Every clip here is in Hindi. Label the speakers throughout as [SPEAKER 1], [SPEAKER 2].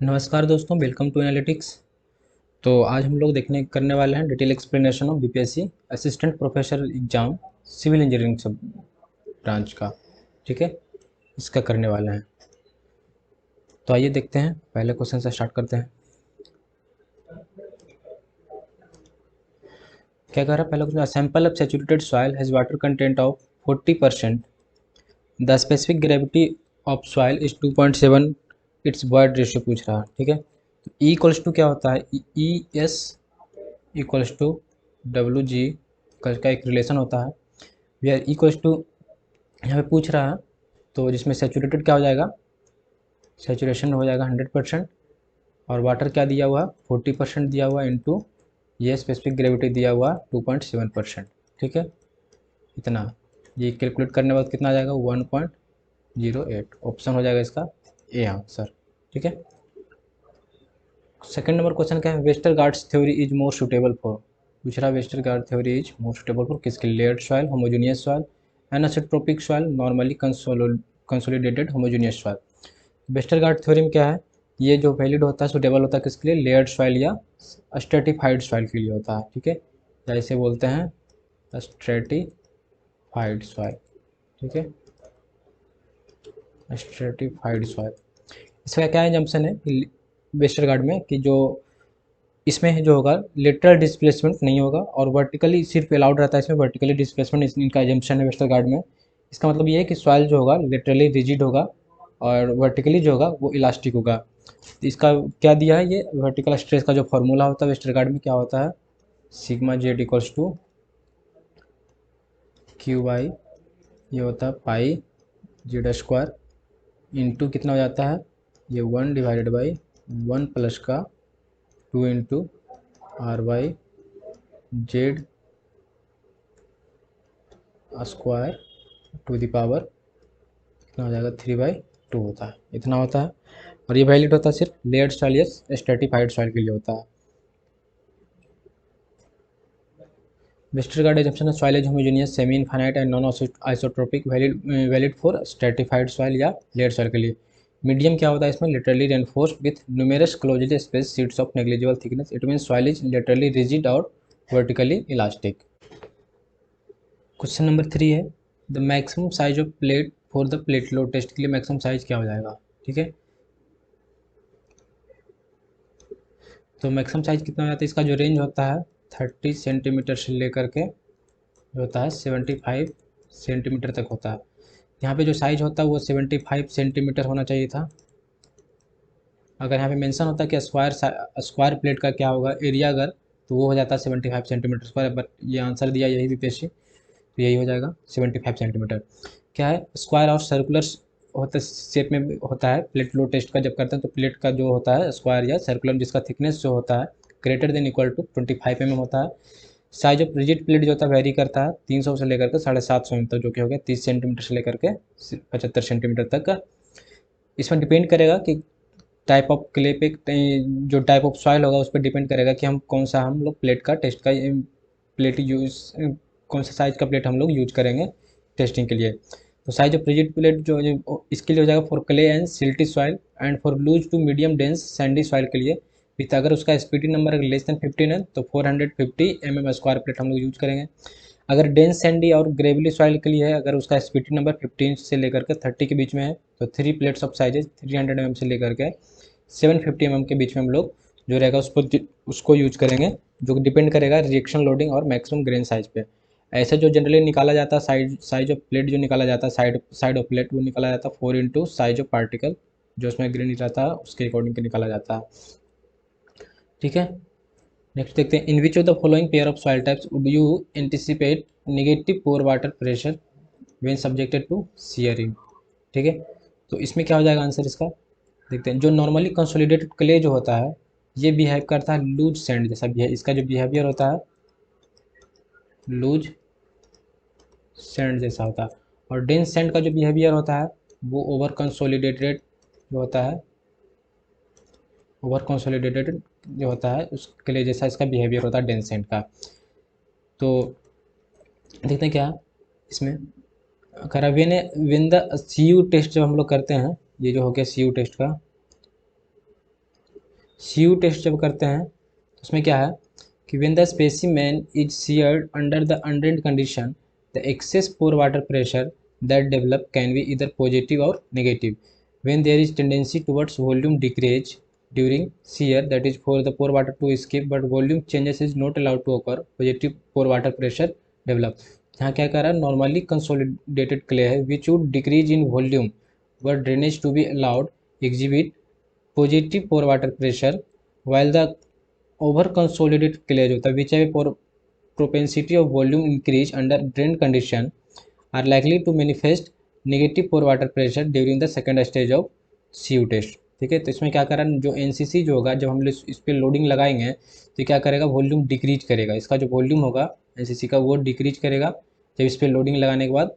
[SPEAKER 1] नमस्कार दोस्तों, वेलकम टू एनालिटिक्स। तो आज हम लोग देखने करने वाले हैं detail explanation of BPSC assistant professor exam civil engineering sub branch का। ठीक है, इसका करने वाले हैं। तो आइए देखते हैं, पहले क्वेश्चन से स्टार्ट करते हैं। क्या कह रहा है पहला question? Sample of saturated soil has water content of 40%। The specific gravity of soil is 2.7। It's void ratio पूछ रहा है। ठीक है, तो ई इक्वल्स टू क्या होता है? E S equals to W G का एक रिलेशन होता है। वी आर इक्वल्स टू, यहाँ पे पूछ रहा है तो जिसमें सेचुरेटेड क्या हो जाएगा? सेचुरेशन हो जाएगा 100%। और वाटर क्या दिया हुआ? 40% दिया हुआ इंटू ये स्पेसिफिक ग्रेविटी दिया हुआ 2.7%। ठीक है, इतना ये कैलकुलेट करने के बाद कितना आ जाएगा? 1.08। ऑप्शन हो जाएगा इसका ए आंसर। ठीक है, सेकंड नंबर क्वेश्चन क्या है? Westergaard's theory is more suitable for. पूछ रहा है Westergaard theory is more suitable for किसके? Layered soil, homogeneous soil, anisotropic soil, normally consolidated homogeneous soil. Westergaard theorem क्या है? ये जो वैलिड होता है, सुटेबल होता है किसके लिए? लेयर्ड सॉइल या स्ट्रेटिफाइड सॉइल के लिए होता है। ठीक है, या इसे बोलते हैं स्ट्रेटिफाइड सॉइल। ठीक है, स्ट्रेटिफाइड सॉइल। इसका क्या एजम्पशन है वेस्टरगार्ड में कि जो इसमें जो होगा लेटरल डिस्प्लेसमेंट नहीं होगा और वर्टिकली सिर्फ अलाउड रहता है। इसमें वर्टिकली डिस्प्लेसमेंट इनका एजम्पशन है वेस्टरगार्ड में। इसका मतलब ये है कि सॉइल जो होगा लेटरली रिजिड होगा और वर्टिकली जो होगा वो इलास्टिक होगा। तो इसका क्या दिया है? ये वर्टिकल स्ट्रेस का जो फॉर्मूला होता है वेस्टरगार्ड में क्या होता है? Sigma Z equals to Q by, ये होता है पाई जेड स्क्वायर इंटू कितना हो जाता है? ये 1/1 प्लस का 2 into R by Z square to the power कितना हो जाएगा? 3/2 होता है, इतना होता है। और ये वैलिड होता है सिर्फ लेयर्ड सॉइल या स्ट्रेटिफाइड सॉइल के लिए होता है। वेस्टरगार्ड एजम्पशन है soil is homogeneous, semi infinite and non isotropic, valid for stratified soil या लेयर्ड सॉइल के लिए। मीडियम क्या होता है इसमें? Literally reinforced with numerous closely space seats of negligible thickness. It mean soil is literally rigid और वर्टिकली इलास्टिक। क्वेश्चन नंबर 3 है the maximum size of plate for the plate load test के लिए मैक्सिमम साइज क्या हो जाएगा? ठीक है, तो मैक्सिमम साइज कितना हो जाता है? इसका जो रेंज होता है 30 सेंटीमीटर से लेकर के जो होता है 75 सेंटीमीटर तक होता है। यहाँ पे जो साइज होता है वो 75 सेंटीमीटर होना चाहिए था। अगर यहाँ पे मेंशन होता है कि स्क्वायर प्लेट का क्या होगा एरिया, अगर तो वो हो जाता है 75 सेंटीमीटर स्क्वायर। बट ये आंसर दिया यही भी पेशी, तो यही हो जाएगा 75 सेंटीमीटर। क्या है? स्क्वायर और सर्कुलर होता शेप में होता है प्लेट लोड टेस्ट का जब करते हैं तो प्लेट का जो होता है स्क्वायर या सर्कुलर जिसका थिकनेस जो होता है greater than equal to 25 mm होता है। साइज ऑफ रिजिड प्लेट जो होता है वेरी करता है 300 से लेकर के 750 mm तक, जो कि हो गया 30 सेंटीमीटर से लेकर के 75 सेंटीमीटर तक का। इसमें डिपेंड करेगा कि टाइप ऑफ क्ले पे, जो टाइप ऑफ सॉइल होगा उस पर डिपेंड करेगा कि हम कौन सा हम लोग प्लेट का टेस्ट का प्लेट यूज, कौन सा साइज का प्लेट हम लोग यूज करेंगे टेस्टिंग के लिए। तो साइज ऑफ रिजिड प्लेट जो इसके लिए हो जाएगा for clay and silty soil and for loose to medium dense sandy soil के लिए विथ, अगर उसका एसपीटी नंबर अगर लेस देन 15 है तो 450 mm स्क्वायर प्लेट हम लोग यूज करेंगे। अगर डेंस सैंडी और ग्रेवली सॉइल के लिए है, अगर उसका एसपीटी नंबर 15 से लेकर के 30 के बीच में है तो 3 प्लेट्स ऑफ साइजेज 300 mm से लेकर के 750 mm के बीच में हम लोग जो रहेगा उसको यूज करेंगे, जो डिपेंड करेगा रिएक्शन लोडिंग और मैक्सिमम ग्रेन साइज पे। ऐसे जो जनरली निकाला जाता है साइज ऑफ प्लेट जो निकाला जाता है साइड ऑफ प्लेट वो निकाला जाता है 4 इंटू साइज ऑफ पार्टिकल जो उसमें ग्रेन रहता है उसके अकॉर्डिंग निकाला जाता है। ठीक है, नेक्स्ट देखते हैं in which of the following pair of soil types would you anticipate negative pore water pressure when subjected to shearing. ठीक है, तो इसमें क्या हो जाएगा आंसर इसका? देखते हैं। जो नॉर्मली कंसोलिडेटेड क्ले जो होता है ये बिहेव करता है लूज सैंड जैसा बिहेव, इसका जो बिहेवियर होता है लूज सैंड जैसा होता है। और डेंस सैंड का जो बिहेवियर होता है वो ओवर कंसोलिडेटेड जो होता है, ओवर कंसोलिडेटेड जो होता है उस क्ले जैसा इसका बिहेवियर होता है डेंस सैंड का। तो देखते हैं क्या इसमें करा when the C U test जब हम लोग करते हैं, ये जो हो गया सी यू टेस्ट का, CU टेस्ट जब करते हैं तो उसमें क्या है कि when the specimen is seared under the undrained condition, the excess pore water pressure that develop can be either positive or negative. When there is tendency towards volume decrease during shear, that is for the pore water to escape, but volume changes is not allowed to occur, positive pore water pressure develop. यहाँ क्या कर रहा है, नॉर्मली कंसोलिडेटेड क्ले है which would decrease in volume but drainage to be allowed exhibit positive pore water pressure while the over consolidated clay जो होता है which have propensity of volume increase under drained condition are likely to manifest negative pore water pressure during the second stage of CU test. ठीक है, तो इसमें क्या करा, जो एनसीसी जो होगा जब हम लोग इस पर लोडिंग लगाएंगे तो क्या करेगा, वॉल्यूम डिक्रीज करेगा, इसका जो वॉल्यूम होगा एनसीसी का वो डिक्रीज करेगा जब इस पर लोडिंग लगाने के बाद।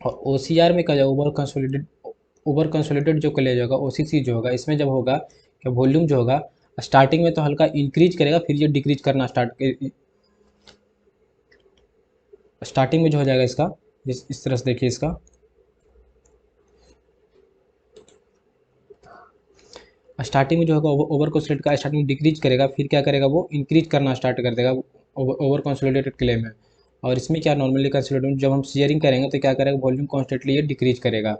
[SPEAKER 1] और ओसीआर में क्या होगा, ओवर कंसोलिडेटेड जो कलेज होगा ओसीसी जो होगा इसमें जब होगा क्या वॉल्यूम जो होगा स्टार्टिंग में तो हल्का इंक्रीज करेगा, फिर ये डिक्रीज करना स्टार्टिंग में जो हो जाएगा इसका इस तरह से देखिए, इसका स्टार्टिंग में जो होगा ओवर कंसोलिडेटेड का स्टार्टिंग में डिक्रीज करेगा, फिर क्या करेगा वो इंक्रीज करना स्टार्ट कर देगा ओवर कंसोलिडेटेड क्ले में। और इसमें क्या नॉर्मली कंसोलिडेटेड जब हम शेयरिंग करेंगे तो क्या करेगा, वॉल्यूम कॉन्स्टेंटली ये डिक्रीज करेगा।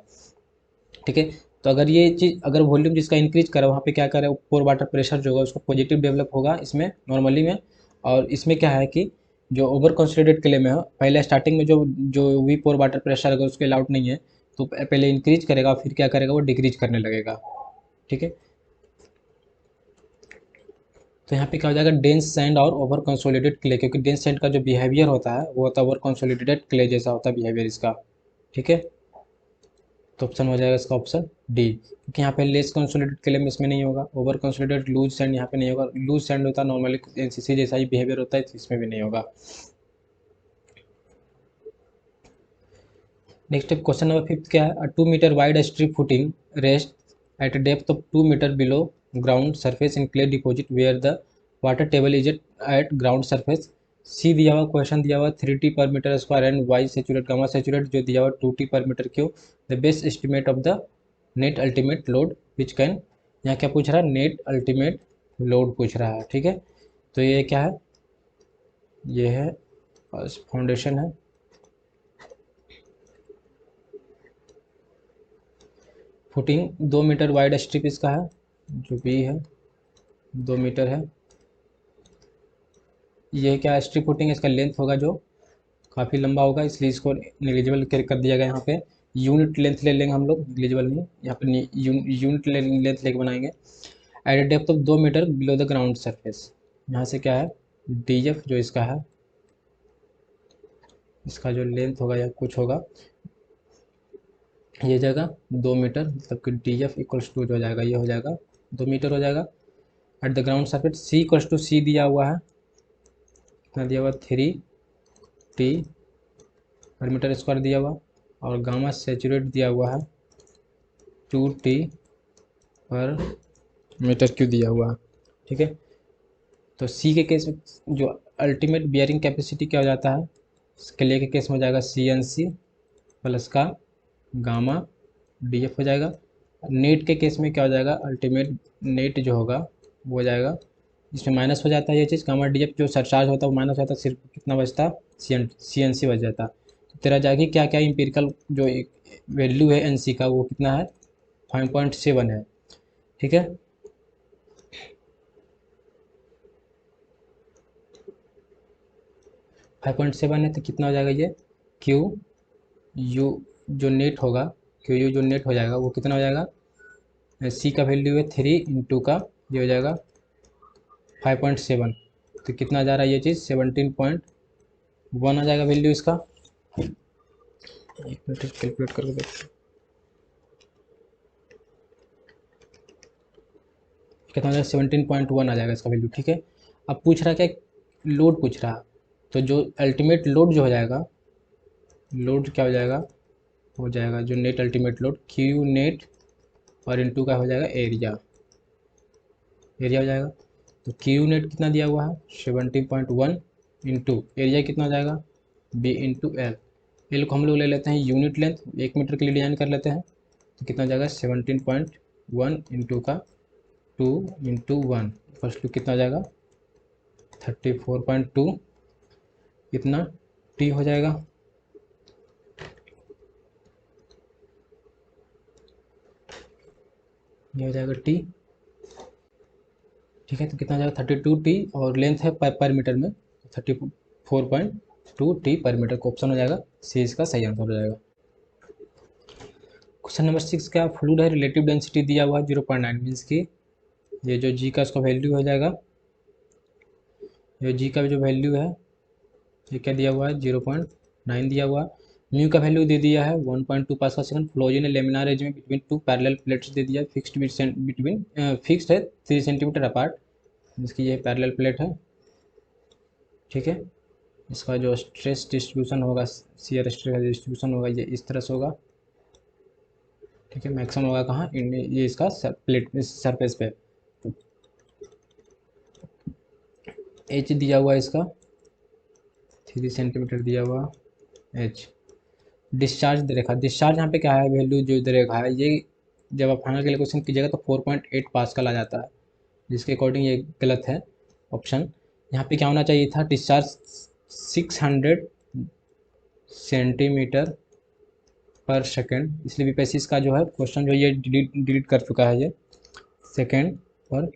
[SPEAKER 1] ठीक है, तो अगर ये चीज़ अगर वॉल्यूम जिसका इंक्रीज करा वहाँ पे क्या करेगा, पोर वाटर प्रेशर जो होगा उसको पॉजिटिव डेवलप होगा इसमें नॉर्मली में। और इसमें क्या है कि जो ओवर कंसोलिडेटेड क्ले में है पहले स्टार्टिंग में जो जो भी पोर वाटर प्रेशर अगर उसके अलाउड नहीं है तो पहले इंक्रीज करेगा, फिर क्या करेगा वो डिक्रीज करने लगेगा। ठीक है, तो यहाँ पे क्या हो जाएगा, डेंस सैंड और ओवर कंसोलिडेटेड क्ले, क्योंकि डेंस सैंड का जो बिहेवियर होता है वो होता है ओवर कंसोलिडेटेड क्ले जैसा होता है बिहेवियर इसका। ठीक है, तो ऑप्शन हो जाएगा इसका ऑप्शन डी, क्योंकि यहाँ पे लेस कंसोलिडेटेड क्ले में इसमें नहीं होगा, ओवर कंसोलिडेटेड लूज सैंड यहाँ पे नहीं होगा, लूज सैंड होता है नॉर्मली एनसीसी जैसा ही बिहेवियर होता है, इसमें भी नहीं होगा। नेक्स्ट क्वेश्चन नंबर 5 क्या है, 2 metre wide strip footing rest at depth of 2 metre below ground surface in clay deposit where the water table is at ground surface. C दिया हुआ क्वेश्चन दिया हुआ 3T per metre square and Y saturate gamma saturate जो दिया हुआ 2T per metre cube, the best estimate of the net ultimate load which can, यहाँ क्या पूछ रहा है, नेट अल्टीमेट लोड पूछ रहा है। ठीक है, तो ये क्या है, ये है फाउंडेशन है, फुटिंग 2 मीटर वाइड स्ट्रिप इसका है जो बी है 2 मीटर है। ये क्या स्ट्रिप फुटिंग है, इसका लेंथ होगा जो काफ़ी लंबा होगा इसलिए इसको नेग्लिजिबल कर दिया गया। यहाँ पे यूनिट लेंथ ले लेंगे हम लोग, नेग्लिजिबल नहीं, यहाँ पे यूनिट लेंथ लेके बनाएंगे। At depth of 2 metre below the ground surface, यहाँ से क्या है DF जो इसका है, इसका जो लेंथ होगा या कुछ होगा ये जाएगा 2 मीटर, मतलब कि DF इक्वल्स टू जो हो जाएगा ये हो जाएगा 2 मीटर हो जाएगा। At the ground surface C equals to C दिया हुआ है, कितना दिया हुआ 3T पर मीटर स्क्वायर दिया हुआ, और गामा सेचुरेट दिया हुआ है 2T पर मीटर क्यूब दिया हुआ है। ठीक है, तो सी के केस में जो अल्टीमेट बियरिंग कैपेसिटी क्या हो जाता है, क्ले के केस में हो जाएगा CNC प्लस का गामा DF हो जाएगा। नेट के केस में क्या हो जाएगा, अल्टीमेट नेट जो होगा वो हो जाएगा, इसमें माइनस हो जाता है ये चीज़, गामा DF जो सरचार्ज होता है वो माइनस होता है, सिर्फ कितना बचता CNC बच जाता। तो तेरा जाएगी क्या क्या इंपेरिकल जो वैल्यू है NC का वो कितना है 5.7 है। ठीक है, फाइव पॉइंट सेवन है तो कितना हो जाएगा ये QU जो नेट होगा, QU जो नेट हो जाएगा वो कितना हो जाएगा, C का वैल्यू है 3 इंटू का ये हो जाएगा 5.7, तो कितना जा रहा है ये चीज़ 17.1 आ जाएगा वैल्यू इसका। एक मिनट कैलकुलेट करके देखते हैं कितना हो जाएगा 17.1 आ जाएगा इसका वैल्यू। ठीक है, अब पूछ रहा क्या, लोड पूछ रहा, तो जो अल्टीमेट लोड जो हो जाएगा, लोड क्या हो जाएगा जो net ultimate load Q net और इंटू का हो जाएगा एरिया हो जाएगा। तो क्यू नेट कितना दिया हुआ है 17.1 इंटू एरिया कितना हो जाएगा B इंटू एल को हम लोग ले लेते हैं यूनिट लेंथ, 1 मीटर के लिए डिजाइन कर लेते हैं, तो कितना हो जाएगा 17.1 इंटू का 2 इंटू 1 फर्स्ट टू कितना हो जाएगा 34.2 कितना टी हो जाएगा। ये हो जाएगा टी, ठीक है। तो कितना हो जाएगा 32 टी और लेंथ है पर मीटर में 34.2 टी पर मीटर का ऑप्शन हो जाएगा सी इसका सही आंसर हो जाएगा। क्वेश्चन नंबर 6 क्या फ्लूइड है रिलेटिव डेंसिटी दिया हुआ है 0.9 मीन्स की ये जो जी का इसका वैल्यू हो जाएगा, ये जी का जो वैल्यू है ये क्या दिया हुआ है 0.9 दिया हुआ है। म्यू का वैल्यू दे दिया है 1.2 pascal second. Flows in laminar range में बिटवीन टू पैरेलल प्लेट्स दे दिया है, फिक्स्ड बिटवीन फिक्स्ड है 3 सेंटीमीटर अपार्ट, जिसकी ये पैरेलल प्लेट है, ठीक है। इसका जो स्ट्रेस डिस्ट्रीब्यूशन होगा शियर स्ट्रेस डिस्ट्रीब्यूशन होगा ये इस तरह से होगा, ठीक है। मैक्सिमम होगा कहाँ ये इसका प्लेट सरफेस पे। एच दिया हुआ है इसका 3 सेंटीमीटर दिया हुआ एच। डिस्चार्ज दे रखा, डिस्चार्ज यहाँ पे क्या है वैल्यू जो दे रखा है ये जब आप फाइनल कैलकुलेशन कीजिएगा तो 4.8 पास्कल आ जाता है, जिसके अकॉर्डिंग ये गलत है ऑप्शन। यहाँ पे क्या होना चाहिए था डिस्चार्ज 600 सेंटीमीटर पर सेकेंड, इसलिए बीपीएससी का जो है क्वेश्चन जो ये डिलीट कर चुका है, ये सेकेंड पर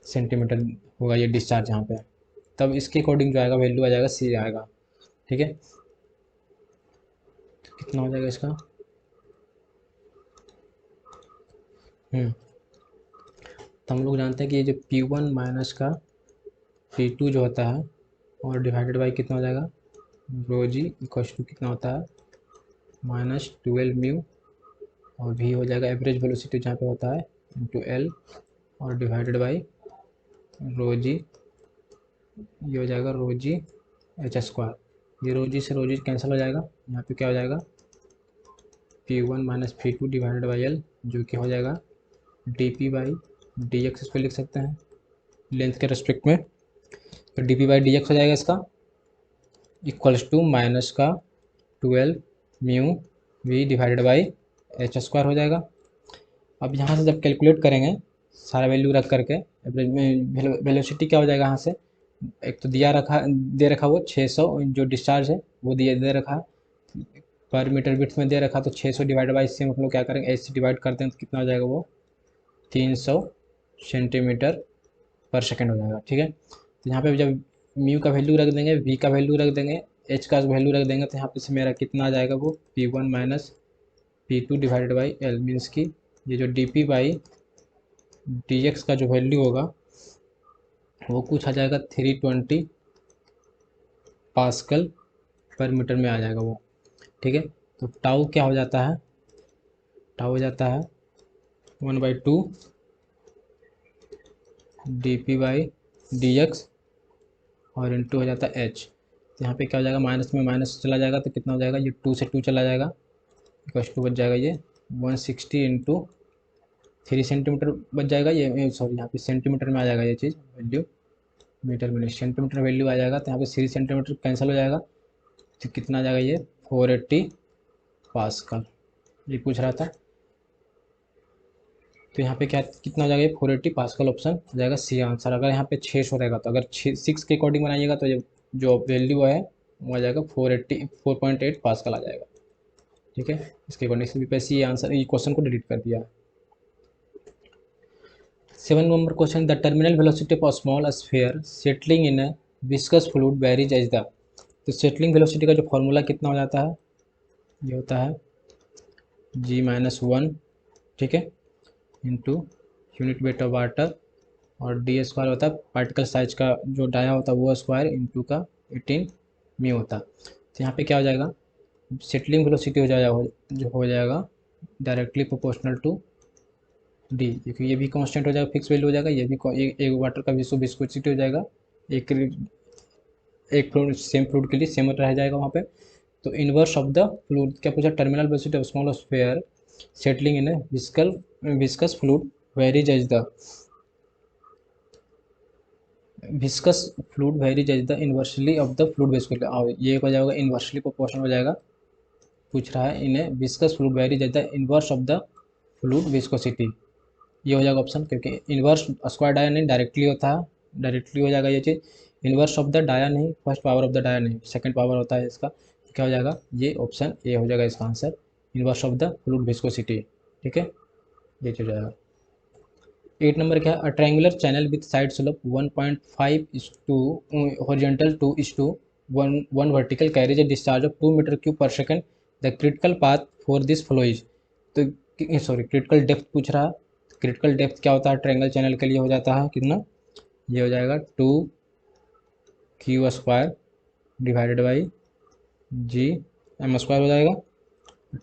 [SPEAKER 1] सेंटीमीटर होगा ये डिस्चार्ज यहाँ पे, तब इसके अकॉर्डिंग जो आएगा वैल्यू आ जाएगा सी आएगा, ठीक है। कितना हो जाएगा इसका तो हम लोग जानते हैं कि ये जो P1 माइनस का P2 जो होता है और डिवाइडेड बाई कितना हो जाएगा रो जी इक्वल टू कितना होता है -12 म्यू और भी हो जाएगा एवरेज वेलोसिटी जहाँ पे होता है इंटू एल और डिवाइडेड बाई रो जी, ये हो जाएगा रो जी एच स्क्वायर। ये रो जी से रो जी कैंसिल हो जाएगा, यहाँ पे क्या हो जाएगा P1 minus P2 divided by L जो कि हो जाएगा D P by D x, इस पर लिख सकते हैं लेंथ के रेस्पेक्ट में। तो D P by D X हो जाएगा इसका इक्वल्स टू माइनस का 12 mu V divided by H square हो जाएगा। अब यहाँ से जब कैलकुलेट करेंगे सारा वैल्यू रख करके एवरेज में वेलोसिटी क्या हो जाएगा यहाँ से, एक तो दे रखा वो 600 जो डिस्चार्ज है वो दे रखा पर मीटर विड्थ में दे रखा, तो 600 डिवाइड बाई इससे हम लोग क्या करेंगे एच से डिवाइड करते हैं तो कितना हो जाएगा वो 300 सेंटीमीटर पर सेकेंड हो जाएगा, ठीक है। तो यहाँ पे जब म्यू का वैल्यू रख देंगे वी का वैल्यू रख देंगे एच का वैल्यू रख देंगे तो यहाँ पे से मेरा कितना आ जाएगा वो P1 minus P2 divided by L means की ये जो D P by D x का जो वैल्यू होगा वो कुछ आ जाएगा 320 पास्कल पर मीटर में आ जाएगा वो, ठीक है। तो टाउ क्या हो जाता है, टाउ हो जाता है 1/2 D P by D x और इंटू हो जाता है एच। तो यहाँ पे क्या हो जाएगा माइनस में माइनस चला जाएगा तो कितना हो जाएगा ये 2 से 2 चला जाएगा इक्वल्स टू बच जाएगा ये 160 इंटू 3 सेंटीमीटर बच जाएगा ये, सॉरी यहाँ पे सेंटीमीटर में आ जाएगा ये चीज़ वैल्यू, मीटर में नहीं सेंटीमीटर वैल्यू आ जाएगा। तो यहाँ पे 3 सेंटीमीटर कैंसिल हो जाएगा तो कितना आ जाएगा ये 480 पास्कल, ये पूछ रहा था। तो यहाँ पे क्या कितना हो जाएगा ये 480 पास्कल ऑप्शन हो जाएगा सी आंसर। अगर यहाँ पे 600 रहेगा तो अगर 6 के अकॉर्डिंग बनाइएगा तो ये जो वैल्यू है वो आ जाएगा 4.8 पास्कल आ जाएगा, ठीक है। इसके अकॉर्डिंग से बीपीएससी ये आंसर ये क्वेश्चन को डिलीट कर दिया। 7 number question the terminal velocity of small sphere settling in a viscous fluid varies as the, तो सेटलिंग वेलोसिटी का जो फॉर्मूला कितना हो जाता है ये होता है G-1, ठीक है, into unit weight of water और डी स्क्वायर होता है पार्टिकल साइज का जो डाया होता है वो स्क्वायर इंटू का 18 म्यू होता है। तो यहाँ पे क्या हो जाएगा सेटलिंग वेलोसिटी जो हो जाएगा डायरेक्टली प्रोपोर्शनल टू डी, क्योंकि ये भी कांस्टेंट हो जाएगा फिक्स वैल्यू हो जाएगा, ये भी एक वाटर का विस्कोसिटी हो जाएगा, एक फ्लूइड सेम फ्लूइड के लिए सेम रह जाएगा वहाँ पे। तो इनवर्स ऑफ द फ्लूइड क्या पूछा terminal velocity of small sphere settling in viscous fluid varies as the viscous fluid varies as the inversely of the fluid viscosity, ये हो जाएगा इन्वर्सली प्रोपोर्शनल हो जाएगा, पूछ रहा है इन्हें viscous fluid varies as the inverse of the fluid viscosity, ये हो जाएगा ऑप्शन, क्योंकि इन्वर्स स्क्वायर डाया नहीं डायरेक्टली होता है, डायरेक्टली हो जाएगा ये चीज़। इन्वर्स ऑफ द डाया नहीं, first power of the dia नहीं, सेकंड पावर होता है इसका, तो क्या हो जाएगा, ये ऑप्शन ए हो जाएगा इसका answer, inverse of the fluid viscosity. ठीक है, ये हो जाएगा। 8 नंबर क्या है, a triangular channel with side slope 1.5 is to horizontal 2 is to 1 vertical carries a discharge of 2 metre cube per second, the critical path for this flow is. तो सॉरी, क्रिटिकल डेप्थ पूछ रहा है। क्रिटिकल डेप्थ क्या होता है ट्रायंगल चैनल के लिए, हो जाता है कितना, ये हो जाएगा 2 Q square divided by G M square हो जाएगा,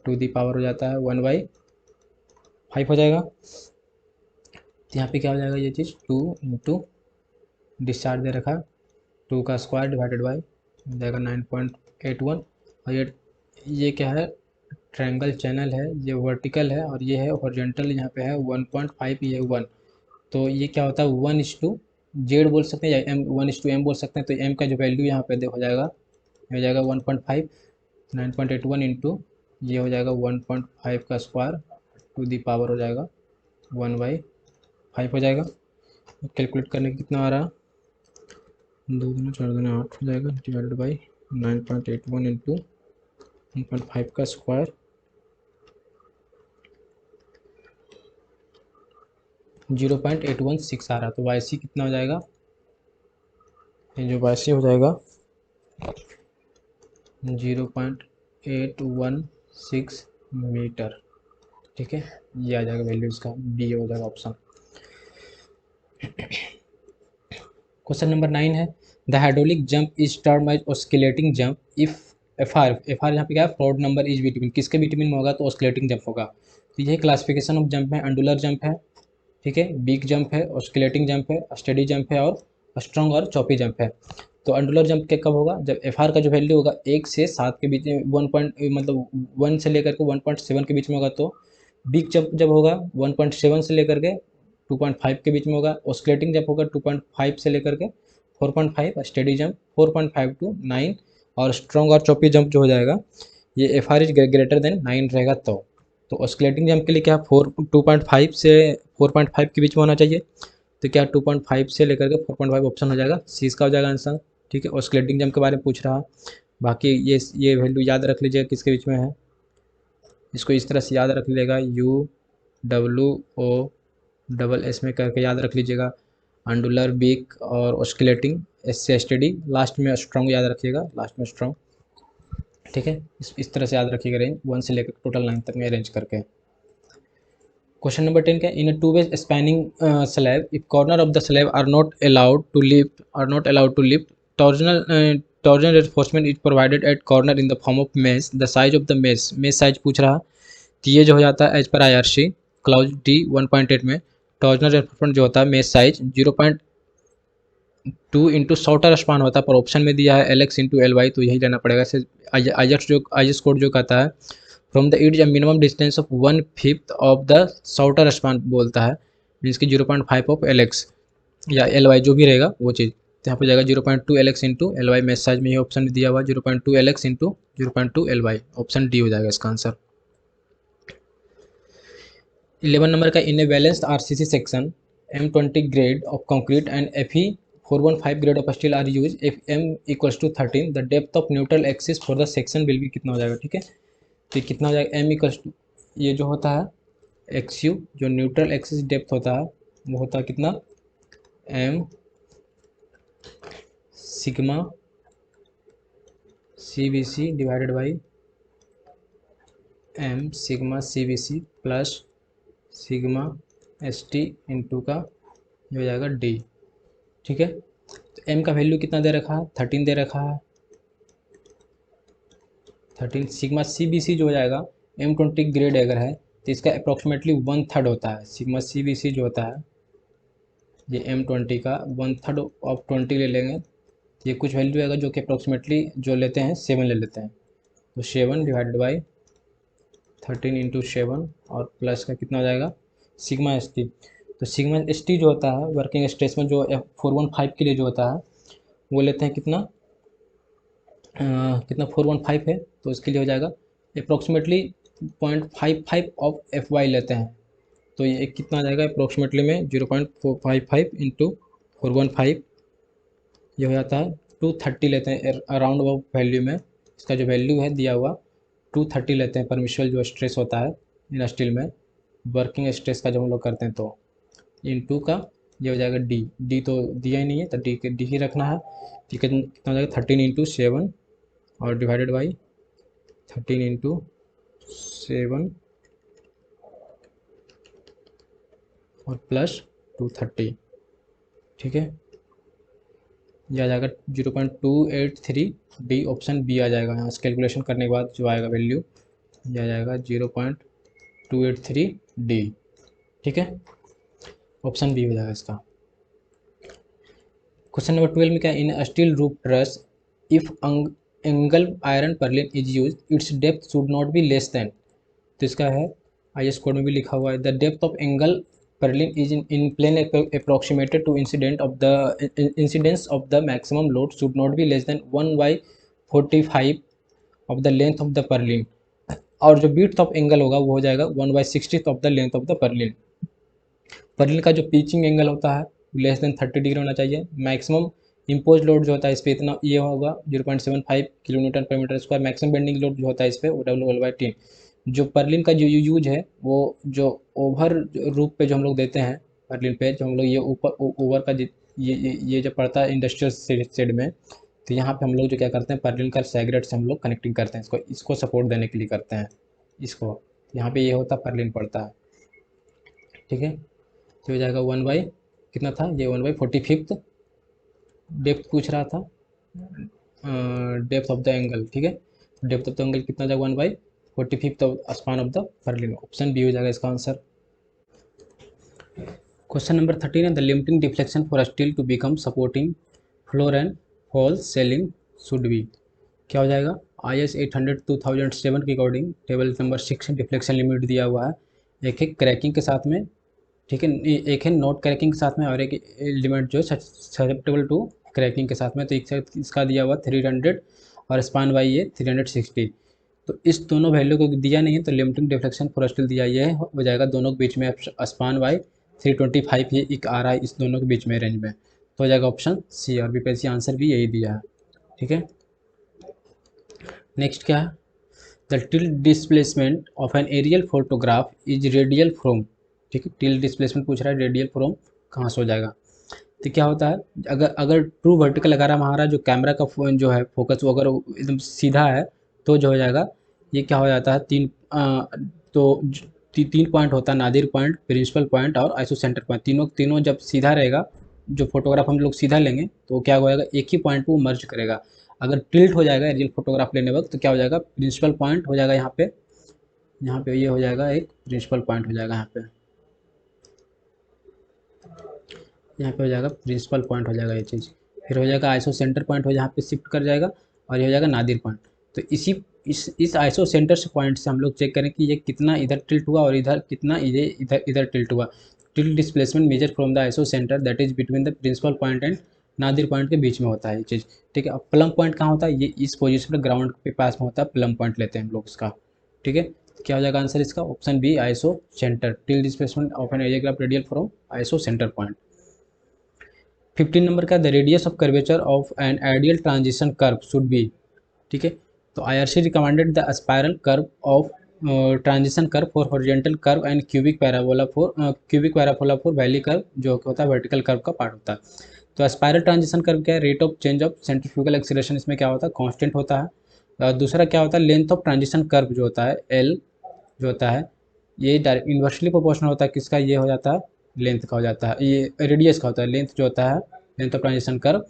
[SPEAKER 1] टू दी पावर हो जाता है 1/5 हो जाएगा। तो यहाँ पे क्या हो जाएगा ये चीज़, 2 इंटू डिस्चार्ज दे रखा, 2 का स्क्वायर डिवाइडेड बाई हो जाएगा 9.81। और ये क्या है, ट्रायंगल चैनल है, ये वर्टिकल है और ये है हॉरिजॉन्टल, यहाँ पे है 1.5, ये 1। तो ये क्या होता है 1:जेड बोल सकते हैं या एम 1:एम बोल सकते हैं। तो एम का जो वैल्यू यहाँ पे हो जाएगा, ये हो जाएगा 1.5, 9.81 इंटू ये हो जाएगा 1.5 का स्क्वायर टू दी पावर हो जाएगा 1/5 हो जाएगा। कैलकुलेट करने की कितना आ रहा है, 2 दूना 4 दूना 8 हो जाएगा, डिवाइडेड बाई 9.81 इंटू 1.5 का स्क्वायर 0.816 आ रहा है। तो वाई सी कितना हो जाएगा, ये जो वाई सी हो जाएगा 0.816 मीटर। ठीक है, ये आ जाएगा वैल्यू इसका, बी हो जाएगा ऑप्शन। क्वेश्चन नंबर 9 है, the hydraulic jump is term as oscillating jump if F R यहाँ पे क्या है, फ्रॉड नंबर इज बिटवीन, किसके बिटवीन में होगा, तो ऑस्किलेटिंग जंप होगा। तो ये क्लासिफिकेशन ऑफ जंप है, अंडुलर जंप है, ठीक है, बिग जंप है, ऑस्किलेटिंग जंप है, स्टेडी जंप है और स्ट्रॉन्ग और चॉपी जंप है। तो अंडुलर जंप के कब होगा, जब एफ आर का जो वैल्यू होगा 1 से 7 के बीच में, 1 पॉइंट मतलब 1 से लेकर के 1.7 के बीच में होगा। तो बिग जंप जब होगा 1.7 से लेकर के 2.5 के बीच में होगा, ऑस्किलेटिंग जंप होगा 2.5 से लेकर के 4.5, स्टेडी जंप 4.5 टू 9, और स्ट्रॉन्ग और चॉपी जंप जो हो जाएगा ये F R is greater than 9 रहेगा। तो ऑस्किलेटिंग जंप के लिए क्या 2.5 से 4.5 के बीच में होना चाहिए। तो क्या 2.5 से लेकर के 4.5 ऑप्शन हो जाएगा, सी इसका हो जाएगा आंसर। ठीक है, ऑस्किलेटिंग जंप के बारे में पूछ रहा है। बाकी ये वैल्यू याद रख लीजिएगा किसके बीच में है, इसको इस तरह से याद रख लीजिएगा, UWO एस में करके याद रख लीजिएगा। अंडुलर, बिग और ऑस्किलेटिंग, एस से स्टेडी, लास्ट में स्ट्रॉन्ग याद रखिएगा, लास्ट में स्ट्रॉन्ग। ठीक है, इस तरह से याद रखिएगा रेंज 1 से लेकर टोटल 9 तक में अरेंज करके। क्वेश्चन नंबर 10 का, in a two way spanning slab if corner of the slab are not allowed to lift torsion reinforcement is provided at corner in the form of mesh, the size of the mesh size पूछ रहा। तो ये जो हो जाता है as per IRC clause D 1.8 में टॉर्जनल रेनफोर्समेंट जो होता है mesh size 0.2 into shorter span होता है, पर ऑप्शन में दिया है LX इंटू LY, तो यही लेना पड़ेगा। IS कोड जो कहता है from the it minimum distance of 1/5 of the shorter span बोलता है, मीन्स की 0.5 ऑफ LX या LY जो भी रहेगा वो चीज़। तो यहाँ पर जाएगा 0.2 LX into LY, mesh size में ये ऑप्शन दिया हुआ 0.2 LX into 0.2 LY, option D हो जाएगा इसका आंसर। 11 नंबर का, in a balanced RCC section M20 grade of concrete and FE 415 grade of steel are use, if M equals to 13 the depth of neutral axis for the section will be, कितना हो जाएगा। ठीक है, तो कितना हो जाएगा, M इक्वल्स टू ये जो होता है XU, जो न्यूट्रल एक्सिस डेप्थ होता है वो होता है कितना, M sigma CBC divided by M sigma CBC plus sigma ST into का ये हो जाएगा D। ठीक है, तो M का वैल्यू कितना दे रखा है, 13 दे रखा है, 13। सिग्मा CBC जो हो जाएगा M20 ग्रेड अगर है तो इसका अप्रॉक्सीमेटली 1/3 होता है। सिग्मा CBC जो होता है ये M20 का 1/3 ऑफ 20 ले लेंगे, ये कुछ वैल्यू आएगा जो कि अप्रॉक्सीमेटली जो लेते हैं 7 ले लेते हैं। तो 7 डिवाइडेड बाई 13 इंटू 7 और प्लस का कितना हो जाएगा सिग्मा ST। तो सिग्मा ST जो होता है वर्किंग स्ट्रेस में जो 415 के लिए जो होता है वो लेते हैं कितना, कितना 415 है, तो इसके लिए हो जाएगा अप्रॉक्सीमेटली 0.55 ऑफ FY लेते हैं। तो ये कितना आ जाएगा अप्रोक्सीमेटली में 0.455 इंटू 415, ये हो जाता है 230 लेते हैं अराउंड वो वैल्यू में। इसका जो वैल्यू है दिया हुआ 230 लेते हैं परमिशुअल जो स्ट्रेस होता है इन स्टील में, वर्किंग स्ट्रेस का जब हम लोग करते हैं तो इन टू का ये हो जाएगा डी। डी तो दिया ही नहीं है तो डी ही रखना है। ठीक है, कितना हो जाएगा 13 × 7 और डिवाइडेड बाई 13 × 7 और प्लस 230। ठीक है, ये आ जाएगा 0.283 डी, ऑप्शन बी आ जाएगा। यहाँ से कैलकुलेशन करने के बाद जो आएगा वैल्यू ये आ जाएगा 0.283 डी। ठीक है, ऑप्शन बी हो जाएगा इसका। क्वेश्चन नंबर 12 में क्या, in steel roof truss if angle iron purlin is use its depth should not be less than, तो इसका है IS कोड में भी लिखा हुआ है, the depth of angle purlin is in plane approximated to incidence of the maximum load should not be less than 1/45 of the length of the purlin, और जो बीट ऑफ एंगल होगा वो हो जाएगा 1/60 of the length of the Perlin. Perlin का जो पिचिंग एंगल होता है लेस देन 30 डिग्री होना चाहिए। मैक्सिमम इम्पोज लोड जो होता है इस पर इतना ये होगा 0.75 किलोन्यूटन पर metre square. Maximum bending load जो होता है इस पर W/T। जो पर्लिन का जो यूज है वो जो ओवर रूप पे जो हम लोग देते हैं पर्लिन पे, जो हम लोग ये ऊपर ओवर का ये जो पड़ता है इंडस्ट्रियल शेड में, तो यहाँ पे हम लोग जो क्या करते हैं पर्लिन का सैगरेट से हम लोग कनेक्टिंग करते हैं, इसको सपोर्ट देने के लिए करते हैं इसको। यहाँ पे ये होता है पर्लिन पड़ता है। ठीक है, तो हो जाएगा 1 बाई कितना था ये 1/45 डेप्थ पूछ रहा था, डेप्थ ऑफ द एंगल। ठीक है, डेप्थ ऑफ द एंगल कितना जाएगा 1/45 span of the purlin, option B हो जाएगा इसका आंसर। क्वेश्चन नंबर 13 है, the limiting deflection for steel to become supporting floor and hall ceiling should be, क्या हो जाएगा IS 800 2007 के according table number 6 deflection limit दिया हुआ है। एक है क्रैकिंग के साथ में, ठीक है, एक है नॉट क्रैकिंग के साथ में, और एक लिमिट जो ससेप्टेबल टू क्रैकिंग के साथ में। तो इसका दिया हुआ 300 और स्पान वाई ये 360। तो इस दोनों वैल्यू को दिया नहीं है तो लिमिटिंग डिफ्लेक्शन फॉर स्टील दिया ये हो जाएगा दोनों के बीच में स्पान वाई 325 ये एक आ रहा है इस दोनों के बीच में रेंज में, तो हो जाएगा ऑप्शन सी। और बीपीएससी आंसर भी यही दिया है। ठीक है, नेक्स्ट क्या है, the tilt displacement of an aerial photograph is radial from. ठीक है, टिल्ट डिस्प्लेसमेंट पूछ रहा है, रेडियल फ्रॉम कहाँ से हो जाएगा। तो क्या होता है, अगर अगर ट्रू वर्टिकल अगर हमारा जो कैमरा का जो है फोकस वो अगर एकदम सीधा है तो जो हो जाएगा ये क्या हो जाता है तो 3 पॉइंट होता है, नादिर पॉइंट, प्रिंसिपल पॉइंट और आइसो सेंटर पॉइंट। तीनों जब सीधा रहेगा, जो फोटोग्राफ हम लोग सीधा लेंगे तो क्या हो जाएगा एक ही पॉइंट को मर्ज करेगा। अगर टिल्ट हो जाएगा रियल फोटोग्राफ लेने वक्त तो क्या हो जाएगा प्रिंसिपल पॉइंट हो जाएगा यहाँ पे ये हो जाएगा एक प्रिंसिपल पॉइंट हो जाएगा यहाँ पे हो जाएगा प्रिंसिपल पॉइंट हो जाएगा ये चीज़। फिर हो जाएगा आइसो सेंटर पॉइंट हो यहाँ पे शिफ्ट कर जाएगा और ये हो जाएगा नादिर पॉइंट। तो इस आइसो सेंटर से पॉइंट से हम लोग चेक करें कि ये कितना इधर टिल्ट हुआ और इधर कितना इधर टिल्ट हुआ। Tilt displacement measure from the iso centre that is between the principal point and nadir point के बीच में होता है ये चीज़। ठीक है, अब प्लम पॉइंट कहाँ होता है, ये इस पोजीशन पर ग्राउंड के पास में होता है, प्लम पॉइंट लेते हैं हम लोग इसका। ठीक है, क्या हो जाएगा आंसर इसका option B isocentre, tilt displacement of an area radial from isocentre point. 15 number का the radius of curvature of an ideal transition curve should be. ठीक है, तो IRC recommended the spiral curve of transition curve for horizontal curve and cubic parabola for valley curve जो होता है वर्टिकल कर्व का पार्ट होता है। तो स्पायरल ट्रांजिशन कर्व क्या है, rate of change of centrifugal acceleration इसमें क्या होता है कांस्टेंट होता है। दूसरा क्या होता है लेंथ ऑफ ट्रांजिशन कर्व जो होता है L जो होता है ये डायरेक्ट इन्वर्सली प्रोपोर्शनल होता है किसका, ये हो जाता है लेंथ का हो जाता है, ये रेडियस का होता है। लेंथ जो होता है length of transition curve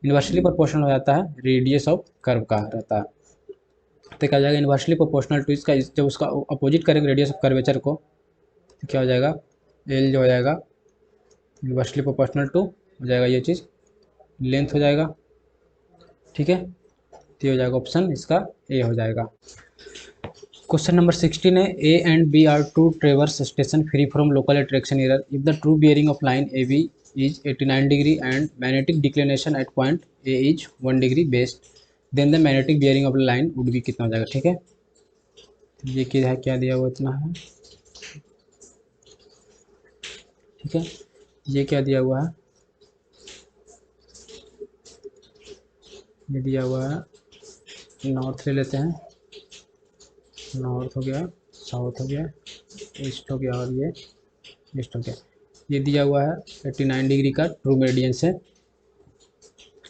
[SPEAKER 1] inversely proportional हो जाता है रेडियस ऑफ कर्व का रहता है। तो क्या हो जाएगा इन्वर्सली प्रोपोर्शनल टू इसका, जब उसका अपोजिट करेंगे रेडियस ऑफ कर्वेचर को तो क्या हो जाएगा एल जो हो जाएगा इन्वर्सली प्रोपोर्शनल टू हो जाएगा ये चीज़ लेंथ हो जाएगा। ठीक है, तो हो जाएगा ऑप्शन इसका ए हो जाएगा। क्वेश्चन नंबर 16 है, A and B are two traverse station free from local attraction error if the true bearing of line A B is 89 degree and magnetic declination at point A is 1 degree based then the magnetic bearing of line would be कितना हो जाएगा। ठीक है, ये क्या दिया हुआ इतना है, ठीक है, ये क्या दिया हुआ है, ये दिया हुआ है नॉर्थ ले लेते हैं, नॉर्थ हो गया, साउथ हो गया, ईस्ट हो गया और ये ईस्ट हो गया। ये दिया हुआ है 89 डिग्री का ट्रू मेरिडियन से,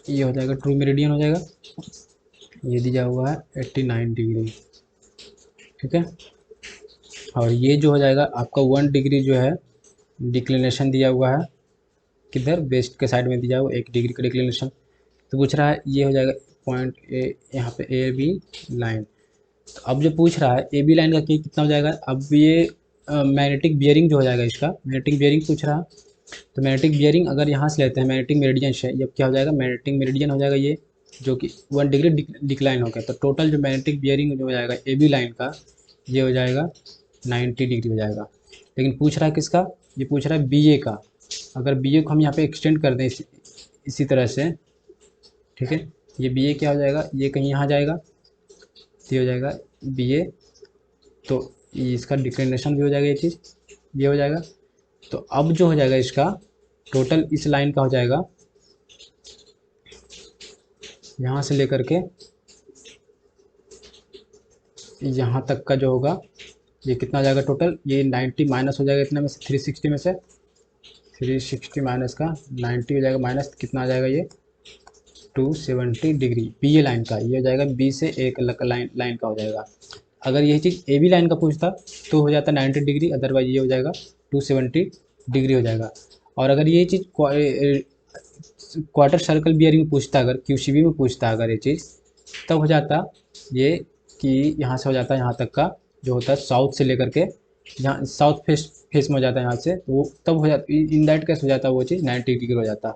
[SPEAKER 1] ये हो जाएगा ट्रू मेरिडियन हो जाएगा। ये दिया हुआ है 89 डिग्री, ठीक है। और ये जो हो जाएगा आपका 1 डिग्री जो है डिक्लिनेशन दिया हुआ है, किधर वेस्ट के साइड में दिया हुआ 1 डिग्री का डिक्लिनेशन। तो पूछ रहा है ये हो जाएगा पॉइंट ए, यहाँ पे ए बी लाइन। तो अब जो पूछ रहा है ए बी लाइन का कितना हो जाएगा, अब ये मैग्नेटिक बियरिंग जो हो जाएगा इसका, मैग्नेटिक बियरिंग पूछ रहा है। तो मैग्नेटिक बियरिंग अगर यहाँ से लेते हैं मैग्नेटिक मेरिडियन से, ये क्या हो जाएगा, मैग्नेटिक मेरिडियन हो जाएगा ये, जो कि 1 डिग्री डिक्लाइन हो गया। तो टोटल जो मैग्नेटिक बियरिंग जो हो जाएगा ए बी लाइन का, ये हो जाएगा 90 डिग्री हो जाएगा। लेकिन पूछ रहा है किसका, ये पूछ रहा है बी ए का। अगर बी ए को हम यहाँ पे एक्सटेंड कर दें इसी तरह से, ठीक है, ये बी ए क्या हो जाएगा, ये कहीं यहाँ जाएगा, तो ये हो जाएगा बी ए, तो इसका डिक्लिनेशन भी हो जाएगा ये चीज़, ये हो जाएगा। तो अब जो हो जाएगा इसका टोटल इस लाइन का हो जाएगा, यहाँ से लेकर के यहाँ तक का जो होगा, ये कितना हो जाएगा टोटल, ये 90 माइनस हो जाएगा इतना में से, 360 में से 360 माइनस का 90 हो जाएगा, माइनस कितना आ जाएगा ये 270 डिग्री बी ए लाइन का, ये हो जाएगा बी से एक लाइन का हो जाएगा। अगर यही चीज़ ए बी लाइन का पूछता तो हो जाता 90 डिग्री, अदरवाइज ये हो जाएगा 270 डिग्री हो जाएगा। और अगर ये चीज़ क्वार्टर सर्कल बियरिंग में पूछता, अगर क्यूसीबी में पूछता अगर ये चीज़, तब हो जाता ये कि यहाँ से हो जाता है यहाँ तक का जो होता है साउथ से लेकर के, यहाँ साउथ फेस में हो जाता है यहाँ से, तो वो तब हो जाता, इन दैट केस हो जाता है वो चीज़ 90 डिग्री हो जाता,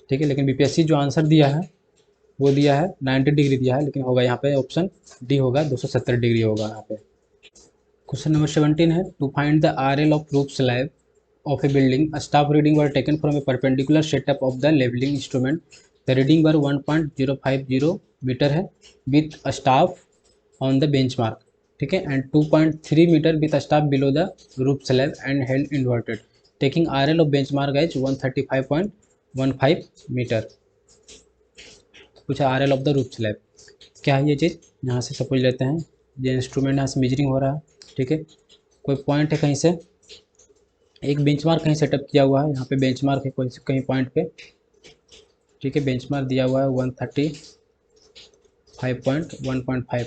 [SPEAKER 1] ठीक है। लेकिन बीपीएससी जो आंसर दिया है वो दिया है 90 डिग्री दिया है, लेकिन होगा यहाँ पे ऑप्शन डी होगा, 270 डिग्री होगा यहाँ पे। क्वेश्चन नंबर 17 है, to find the RL of roof slab of a building, a staff reading were taken from a perpendicular setup of the leveling instrument. The reading were 1.050 metre है with a staff on the benchmark, ठीक है, and 2.3 metre with a staff below the roof slab and held inverted. Taking RL of benchmark as 135.15 metre. पूछा RL of the roof slab क्या है ये चीज़, यहाँ से सपोज लेते हैं ये इंस्ट्रूमेंट यहाँ से मेजरिंग हो रहा है, ठीक है, कोई पॉइंट है कहीं से, एक बेंचमार्क कहीं सेटअप किया हुआ है, यहाँ पे बेंचमार्क है कोई कहीं पॉइंट पे, ठीक है, बेंचमार्क दिया हुआ है 135.1.5।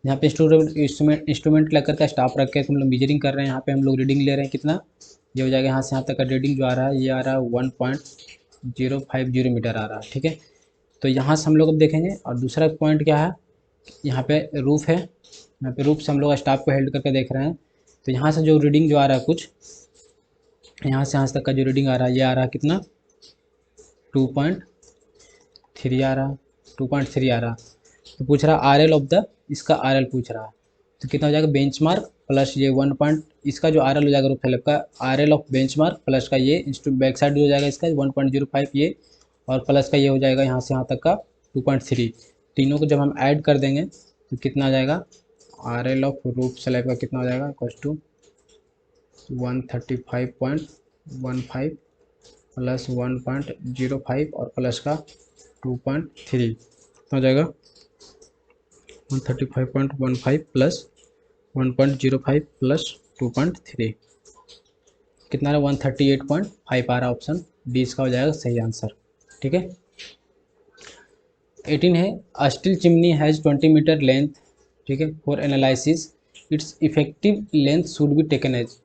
[SPEAKER 1] यहाँ पे इंस्ट्रूमेंट लेकर का स्टाफ रख के हम लोग मेजरिंग कर रहे हैं, यहाँ पे हम लोग रीडिंग ले रहे हैं कितना, ये हो जाएगा यहाँ से यहाँ तक का रीडिंग जो आ रहा है, ये आ रहा है 1.050 मीटर आ रहा है, ठीक है। तो यहाँ से हम लोग अब देखेंगे, और दूसरा पॉइंट क्या है, यहाँ पे रूफ है, यहाँ पे रूफ से हम लोग स्टाफ को हेल्ड करके देख रहे हैं। तो यहाँ से जो रीडिंग जो आ रहा है कुछ, यहाँ से यहाँ तक का जो रीडिंग आ रहा है, ये आ रहा है कितना 2.3 आ रहा है, 2.3 आ रहा। तो पूछ रहा आर एल ऑफ द, इसका आर एल पूछ रहा है, तो कितना हो जाएगा बेंचमार्क प्लस ये 1 पॉइंट, इसका जो आर एल हो जाएगा रूफ स्लैब का, R L of benchmark plus का ये बैक साइड हो जाएगा इसका 1.05 ये, और प्लस का ये हो जाएगा यहाँ से यहाँ तक का 2.3। तीनों को जब हम ऐड कर देंगे तो कितना आ जाएगा, R L of roof slab का कितना हो जाएगा, इक्वल टू 135.15 प्लस 1.05 और प्लस का 2.3 हो जाएगा, 135.15 प्लस 1.05 प्लस 2.3 कितना है, 138.5 आ रहा, ऑप्शन डी इसका हो जाएगा सही आंसर, ठीक है। 18 है, a steel chimney has 20 metre length, ठीक है, for analysis its effective length should be taken as,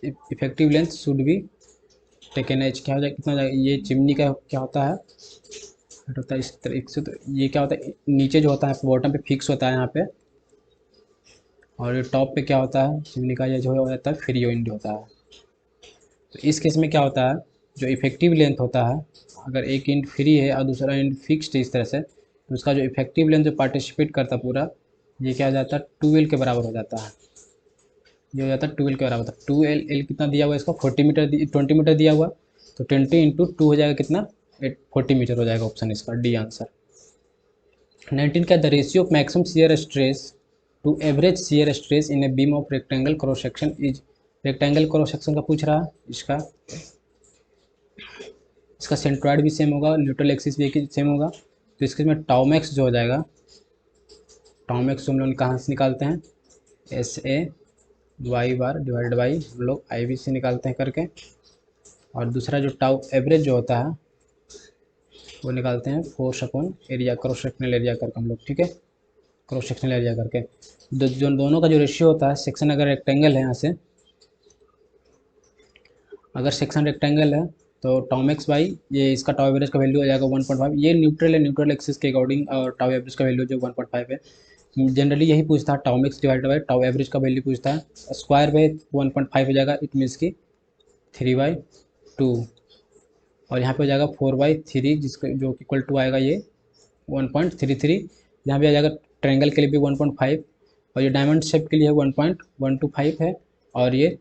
[SPEAKER 1] effective length should be taken as क्या हो जाएगा, कितना हो जाएगा, ये चिमनी का क्या होता है, होता है इस तरीके से, तो ये क्या होता है नीचे जो होता है बॉटम पे फिक्स होता है यहाँ पे, और ये टॉप पे क्या होता है चिमनी का, ये जो हो जाता है फ्री विंड होता है। तो इस केस में क्या होता है, जो इफेक्टिव लेंथ होता है, अगर एक इंड फ्री है और दूसरा इंड फिक्स्ड है इस तरह से, तो उसका जो इफेक्टिव लेंथ जो पार्टिसिपेट करता पूरा, ये क्या हो जाता है 2L के बराबर हो जाता है, ये हो जाता है 2L के बराबर होता है। 2L कितना दिया हुआ है इसका 40 मीटर 20 मीटर दिया हुआ, तो 20 इंटू 2 हो जाएगा कितना 40 मीटर हो जाएगा, ऑप्शन इसका डी आंसर। 19 का the ratio of maximum shear stress to average shear stress in a beam of rectangle cross section is rectangle cross section का पूछ रहा है, इसका सेंट्रॉइड भी सेम होगा, न्यूट्रल एक्सिस भी सेम होगा। तो इसके में टाउमैक्स जो हो जाएगा, टाउमैक्स हम लोग कहाँ से निकालते हैं, S A Y bar divide by हम लोग आई बी से निकालते हैं करके। और दूसरा जो टाउ एवरेज जो होता है वो निकालते हैं force upon area, cross sectional area करके हम लोग, ठीक है, क्रॉस सेक्शनल एरिया करके। जो दोनों का जो रेशियो होता है, सेक्शन अगर रेक्टेंगल है, यहाँ से अगर सेक्शन रेक्टेंगल है तो टाउ एक्स बाई ये इसका टाउ एवरेज का वैल्यू हो जाएगा 1.5। ये न्यूट्रल है, न्यूट्रल एक्सिस के अकॉर्डिंग और टाउ एवरेज का वैल्यू जो 1.5 है। जनरली यही पूछता है, tau x divide by tau average का वैल्यू पूछता है। स्क्वायर बाई 1.5 हो जाएगा, इट मीन्स की 3/2, और यहाँ पे हो जाएगा 4/3 जिसका जो इक्वल टू आएगा ये 1.33। यहाँ पे आ जाएगा ट्रायंगल के लिए भी 1.5, और ये डायमंड शेप के लिए 1.125 है, और ये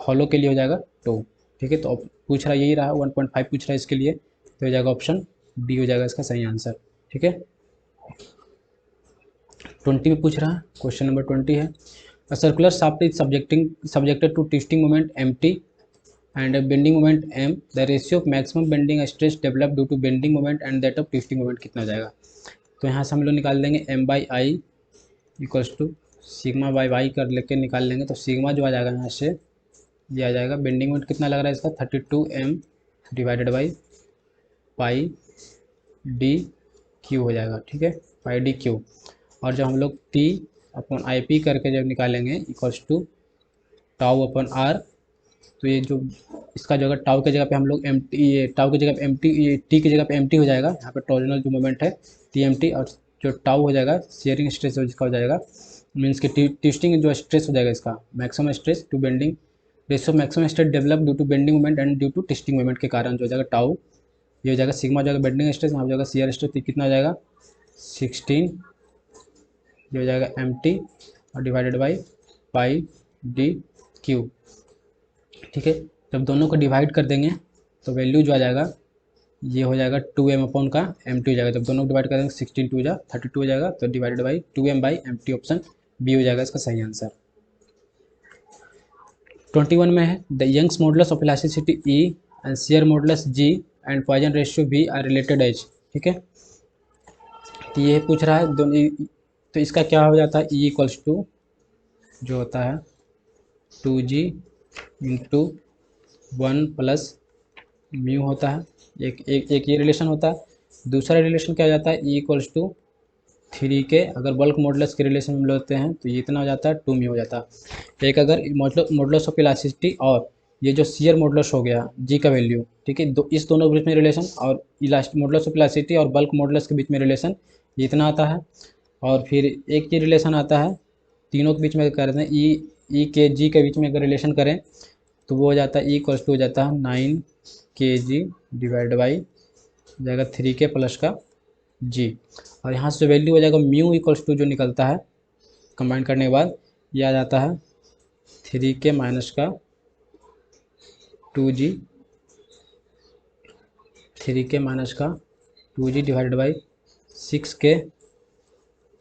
[SPEAKER 1] हॉलो के लिए हो जाएगा 2, ठीक है। तो अब पूछ रहा यही रहा, 1.5 पूछ रहा है इसके लिए, तो हो जाएगा ऑप्शन डी हो जाएगा इसका सही आंसर, ठीक है। 20 में पूछ रहा है, क्वेश्चन नंबर 20 है, a circular shaft is subjected to twisting moment mt and a bending moment m, the ratio of maximum bending stress developed due to bending moment and that of twisting moment कितना हो जाएगा। तो यहाँ से हम लोग निकाल देंगे m by I equals to sigma by Y कर लेके निकाल लेंगे। तो सिग्मा जो आ जाएगा यहाँ से ये आ जाएगा, बेंडिंग मोमेंट कितना लग रहा है इसका 32m divided by pi D Q हो जाएगा, ठीक है, पाई डी क्यू। और जब हम लोग टी अपॉन आई पी करके जब निकालेंगे equals to tau upon R, तो ये जो इसका जगह टाउ की जगह पे हम लोग एम टी, ये टाउ की जगह पे एम टी, ये टी की जगह पे एम टी हो जाएगा, यहाँ पे टॉर्जनल जो मोमेंट है टी एम टी, और जो टाउ हो जाएगा शेयरिंग स्ट्रेस जिसका हो जाएगा, मीन्स कि ट्विस्टिंग जो स्ट्रेस हो जाएगा इसका maximum stress to bending, ratio maximum stress develop due to bending moment and due to twisting moment के कारण जो हो जाएगा टाउ, ये हो जाएगा सिग्मा हो जाएगा बेंडिंग स्ट्रेस, यहाँ हो जाएगा शेयर स्ट्रेस कितना हो जाएगा 16, ये हो जाएगा एम टी और divided by pi D Q, ठीक है। जब दोनों को डिवाइड कर देंगे तो वैल्यू जो आ जाएगा ये हो जाएगा 2m अपॉन का mt हो जाएगा। जब दोनों को डिवाइड कर देंगे 16 2 जा 32 हो जाएगा, तो divided by 2m by mt, option B हो जाएगा इसका सही आंसर। 21 में है, the Young's modulus of elasticity E and shear modulus G and Poisson ratio V are related as, ठीक है। तो ये पूछ रहा है दोनों, तो इसका क्या हो जाता है E इक्वल्स टू जो होता है 2G इंटू 1 प्लस म्यू होता है, एक ये रिलेशन होता है। दूसरा रिलेशन क्या हो जाता है E इक्वल्स टू 3 के, अगर बल्क मॉडुलस के रिलेशन में लेते हैं तो ये इतना हो जाता है 2 म्यू हो जाता है। एक अगर मॉडुलस ऑफ इलास्टिसिटी और ये जो शियर मॉडुलस हो गया जी का वैल्यू, ठीक है, इस दोनों के बीच में रिलेशन, और मॉडुलस ऑफ इलास्टिसिटी और बल्क मॉडुलस के बीच में रिलेशन ये इतना आता है। और फिर एक ये रिलेशन आता है तीनों के बीच में करते हैं ई के जी के बीच में अगर रिलेशन करें तो वो हो जाता है ई इक्वल्स टू हो जाता है 9 kg डिवाइड बाई जाएगा 3k प्लस का g, और यहाँ से वैल्यू हो जाएगा म्यू इक्वल्स टू जो निकलता है कंबाइन करने के बाद ये आ जाता है 3k माइनस का 2g, 3k माइनस का 2g divide by 6k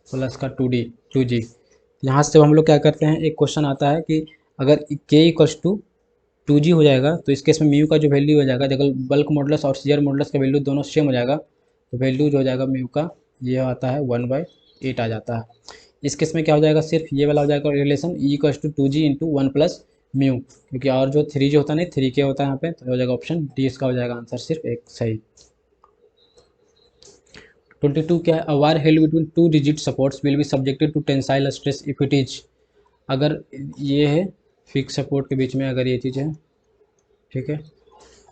[SPEAKER 1] plus का 2g। यहाँ से हम लोग क्या करते हैं, एक क्वेश्चन आता है कि अगर k इक्वल्स टू 2g हो जाएगा तो इस केस में म्यू का जो वैल्यू हो जाएगा, अगर बल्क मॉडुलस और शियर मॉडुलस का वैल्यू दोनों सेम हो जाएगा तो वैल्यू जो हो जाएगा म्यू का ये आता है 1/8 आ जाता है। इस केस में क्या हो जाएगा, सिर्फ ये वाला हो जाएगा relation E equals to 2g into 1 plus mu, क्योंकि और जो 3g होता है नहीं 3k होता है यहाँ पे, तो हो जाएगा ऑप्शन डी इसका हो जाएगा आंसर सिर्फ एक सही। 22 क्या है, a wire held between 2 rigid supports will be subjected to tensile stress if it is, अगर ये है फिक्स सपोर्ट के बीच में अगर ये चीज़ है, ठीक है,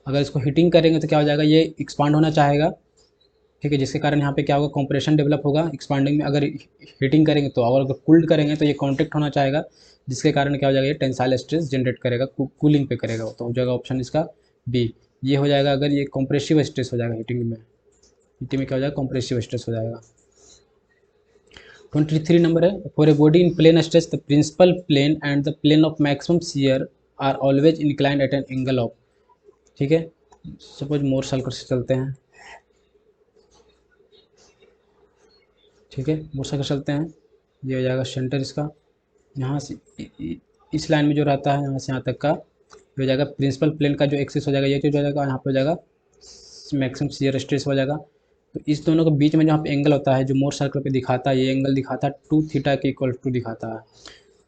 [SPEAKER 1] अगर इसको हीटिंग करेंगे तो क्या हो जाएगा, ये एक्सपांड होना चाहेगा, ठीक है, जिसके कारण यहाँ पे क्या होगा कंप्रेशन डेवलप होगा एक्सपांडिंग में। अगर हीटिंग करेंगे तो, और अगर कूल्ड करेंगे तो ये कॉन्टैक्ट होना चाहेगा, जिसके कारण क्या हो जाएगा ये टेंसाइल स्ट्रेस जनरेट करेगा, कूलिंग पे करेगा, तो हो जाएगा ऑप्शन इसका बी ये हो जाएगा। अगर ये कंप्रेसिव स्ट्रेस हो जाएगा हीटिंग में क्या हो जाएगा कंप्रेसिव स्ट्रेस हो जाएगा। 23 नंबर है, for a body in plane stress the principal plane and the plane of maximum shear are always inclined at an angle of, ठीक है। सपोज मोर सर्कल से चलते हैं, ठीक है, मोर सर्कल चलते हैं, ये हो जाएगा सेंटर इसका, यहाँ से इस लाइन में जो रहता है यहाँ से यहाँ तक का हो जाएगा प्रिंसिपल प्लेन का जो एक्सिस हो जाएगा ये चीज़ हो जाएगा, यहाँ पे हो जाएगा मैक्सिमम शियर स्ट्रेस हो जाएगा। तो इस दोनों के बीच में जहाँ पे एंगल होता है जो मोर सर्कल पे दिखाता है, ये एंगल दिखाता है 2 थीटा के इक्वल टू दिखाता है।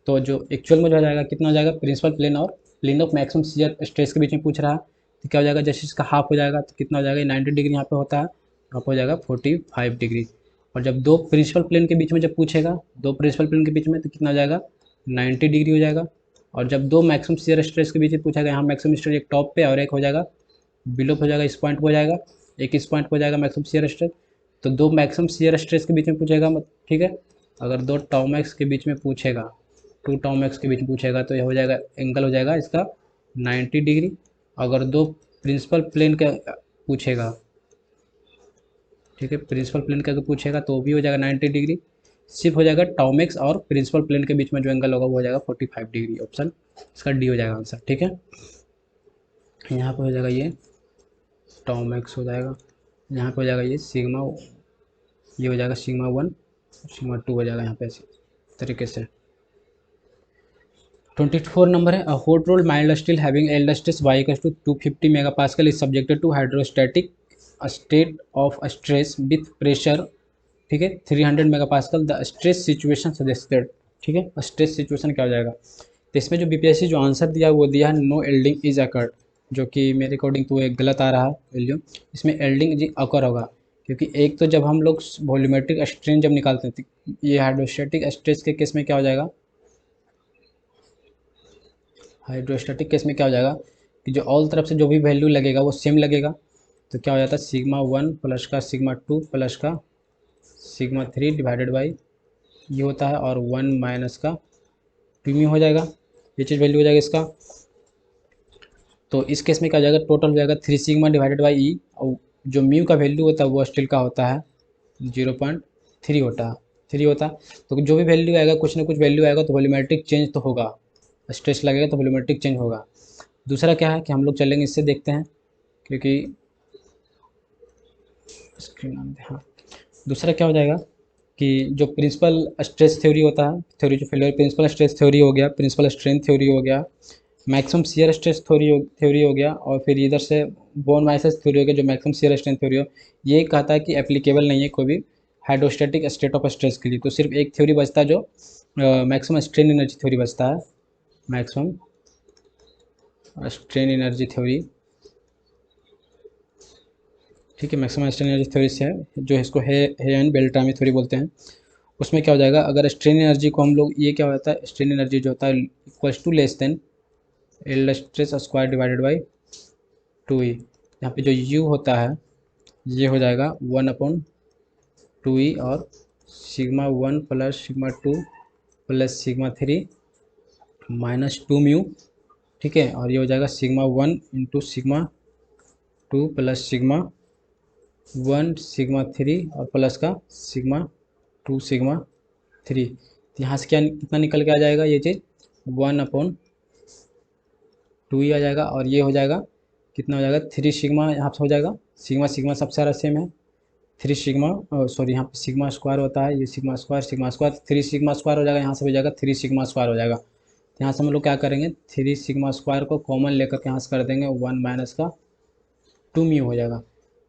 [SPEAKER 1] तो जो एक्चुअल में जो हो जाएगा कितना हो जाएगा, प्रिंसिपल प्लेन और plane of maximum shear stress के बीच में पूछ रहा है, तो क्या हो जाएगा, जैसे इसका हाफ हो जाएगा तो कितना हो जाएगा, 90 डिग्री यहाँ पे होता है, यहाँ पे हो जाएगा 45 डिग्री। और जब दो प्रिंसिपल प्लेन के बीच में जब पूछेगा, दो प्रिंसिपल प्लेन के बीच में तो कितना हो जाएगा, 90 डिग्री हो जाएगा। और जब दो मैक्सिमम शियर स्ट्रेस के बीच में पूछा गया, यहाँ मैक्सिमम स्ट्रेस एक टॉप पे और एक हो जाएगा बिलो पे हो जाएगा, इस पॉइंट पे हो जाएगा, एक इस पॉइंट पे हो जाएगा मैक्सिमम शियर स्ट्रेस। तो दो मैक्सिमम शियर स्ट्रेस के बीच में पूछेगा, ठीक है। अगर दो टाउ मैक्स के बीच में पूछेगा, टू टाउ मैक्स के बीच में पूछेगा तो यह हो जाएगा एंगल हो जाएगा इसका 90 डिग्री। अगर दो प्रिंसिपल प्लेन का पूछेगा, ठीक है, प्रिंसिपल प्लेन का पूछेगा तो भी हो जाएगा 90 डिग्री। सिर्फ हो जाएगा टाउमेक्स और प्रिंसिपल प्लेन के बीच में जो एंगल होगा वो हो जाएगा 45 डिग्री। ऑप्शन इसका डी हो जाएगा आंसर, ठीक है। यहाँ पे हो जाएगा ये टाउमेक्स हो जाएगा, यहाँ पे हो जाएगा ये सिग्मा, ये हो जाएगा सिग्मा 1 सिग्मा 2 हो जाएगा यहाँ पे इसी तरीके से। 24 नंबर है, a hot rolled mild steel having yield stress y equals to 250 megapascal is subjected to hydrostatic state of stress with pressure, ठीक है, 300 megapascal, the stress situation suggested, ठीक है। स्ट्रेस सिचुएशन क्या हो जाएगा, तो इसमें जो बीपीएससी जो आंसर दिया वो दिया है नो एल्डिंग इज अकर्ड, जो कि मेरे अकॉर्डिंग तो एक गलत आ रहा है वैल्यू। इसमें एल्डिंग जी अकर होगा, क्योंकि एक तो जब हम लोग वॉल्यूमेट्रिक स्ट्रेन जब निकालते हैं तो ये हाइड्रोस्टैटिक स्ट्रेस के केस में क्या हो जाएगा, हाइड्रोस्टैटिक केस में क्या हो जाएगा कि जो ऑल तरफ से जो भी वैल्यू लगेगा वो सेम लगेगा। तो क्या हो जाता है सिग्मा 1 प्लस का सिग्मा 2 प्लस का सिग्मा 3 डिवाइडेड बाई ये होता है, और 1 माइनस का टू म्यू हो जाएगा, ये चीज़ वैल्यू हो जाएगा इसका। तो इस केस में क्या हो जाएगा, टोटल हो जाएगा 3 सिग्मा डिवाइडेड बाई ई, और जो म्यू का वैल्यू होता है वो स्टील का होता है 0.3 होता है, 3 होता है। तो जो भी वैल्यू आएगा कुछ ना कुछ वैल्यू आएगा तो वॉल्यूमेट्रिक चेंज तो होगा, स्ट्रेस लगेगा तो वॉल्यूमेट्रिक चेंज होगा। दूसरा क्या है कि हम लोग चलेंगे इससे देखते हैं, क्योंकि स्क्रीन ऑन है, हाँ। दूसरा क्या हो जाएगा कि जो प्रिंसिपल स्ट्रेस थ्योरी होता है, थ्योरी जो फेलियर प्रिंसिपल स्ट्रेस थ्योरी हो गया, प्रिंसिपल स्ट्रेंथ थ्योरी हो गया, मैक्सिमम शियर स्ट्रेस थ्योरी हो गया, और फिर इधर से बोन माइसेस थ्योरी हो गया जो मैक्सिमम शियर स्ट्रेंथ थ्योरी हो, ये कहता है कि एप्लीकेबल नहीं है कोई भी हाइड्रोस्टैटिक स्टेट ऑफ स्ट्रेस के लिए। तो सिर्फ एक थ्योरी बचता है जो मैक्सिमम स्ट्रेन एनर्जी थ्योरी बचता है, मैक्सिमम स्ट्रेन एनर्जी थ्योरी, ठीक है। मैक्सिमम स्ट्रेन एनर्जी थ्योरी से है जो इसको है एंड बेल्ट्रामी थ्योरी बोलते हैं। उसमें क्या हो जाएगा, अगर स्ट्रेन एनर्जी को हम लोग, ये क्या होता है स्ट्रेन एनर्जी जो होता है equals to less than L stress square divided by 2 E, यहाँ पे जो u होता है ये हो जाएगा 1/2e, और sigma 1 plus sigma 2 plus sigma 3 minus 2 mu, ठीक है। और ये हो जाएगा sigma 1 into sigma 2 plus sigma 1 sigma 3 और प्लस का सिग्मा 2 सिग्मा 3। तो यहाँ से क्या कितना निकल के आ जाएगा, ये चीज़ 1/2e आ जाएगा, और ये हो जाएगा कितना हो जाएगा 3 सिग्मा, यहाँ से हो जाएगा सिग्मा सिग्मा सब सारा सेम है, 3 सिग्मा, सॉरी यहाँ पे सिग्मा स्क्वायर होता है, ये सिग्मा स्क्वायर 3 सिग्मा स्क्वायर हो जाएगा, यहाँ से हो जाएगा 3 सिग्मा स्क्वायर हो जाएगा। तो यहाँ से हम लोग क्या करेंगे 3 सिग्मा स्क्वायर को कॉमन लेकर के यहाँ से कर देंगे 1 माइनस का 2 म्यू हो जाएगा।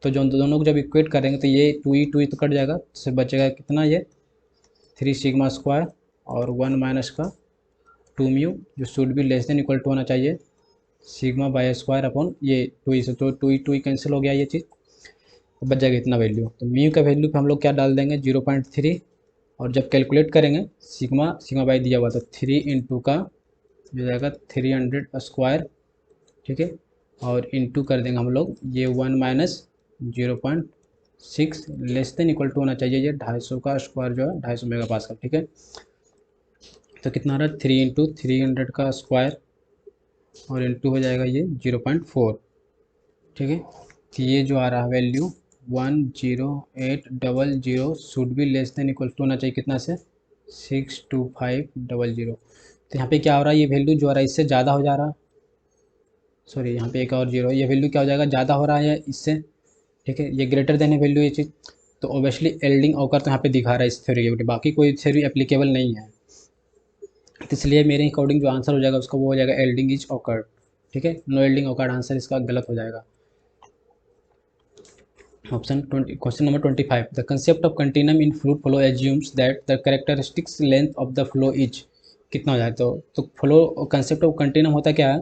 [SPEAKER 1] तो जो दोनों को जब इक्वेट करेंगे तो ये 2e तो कट जाएगा, तो बचेगा कितना, ये 3 सिग्मा स्क्वायर और 1 माइनस का 2 म्यू, जो शुड भी लेस देन इक्वल टू होना चाहिए सिग्मा बाय स्क्वायर अपॉन ये 2e से, तो 2e कैंसिल हो गया ये चीज़, तो बच जाएगा इतना वैल्यू। तो म्यू का वैल्यू पे हम लोग क्या डाल देंगे 0.3, और जब कैलकुलेट करेंगे सिग्मा सिग्मा बाई दिया हुआ तो 3 इंटू का जो जाएगा 300 स्क्वायर, ठीक है, और इंटू कर देंगे हम लोग ये 1 minus 0.6 less than equal to होना चाहिए ये 250 का स्क्वायर जो है 250 मेगापास्कल, ठीक है। तो कितना रहा 3 इंटू 300 का स्क्वायर और इंटू हो जाएगा ये 0.4, ठीक है। तो ये जो आ रहा है value 10800 should be less than equal to होना चाहिए कितना से 62500। तो यहाँ पे क्या हो रहा है, ये वैल्यू जो आ रहा है इससे ज़्यादा हो जा रहा है, सॉरी यहाँ पे एक और जीरो, ये वैल्यू क्या हो जाएगा ज़्यादा हो रहा है इससे, ठीक है, ये ग्रेटर देन है वैल्यू ये चीज़। तो ऑब्वियसली एल्डिंग ऑकर तो यहाँ पे दिखा रहा है इस थ्योरी के, बाकी कोई थ्योरी एप्लीकेबल नहीं है। तो इसलिए मेरे अकॉर्डिंग जो आंसर हो जाएगा उसका वो हो जाएगा एल्डिंग इज ऑकर्ड। ठीक है, नो एल्डिंग ऑकर्ड आंसर इसका गलत हो जाएगा। Option 20, question number 25, the concept of continuum in fluid flow assumes that the characteristics length of the flow is, कितना हो जाए तो फ्लो कंसेप्ट ऑफ कंटिन्यूम होता क्या है?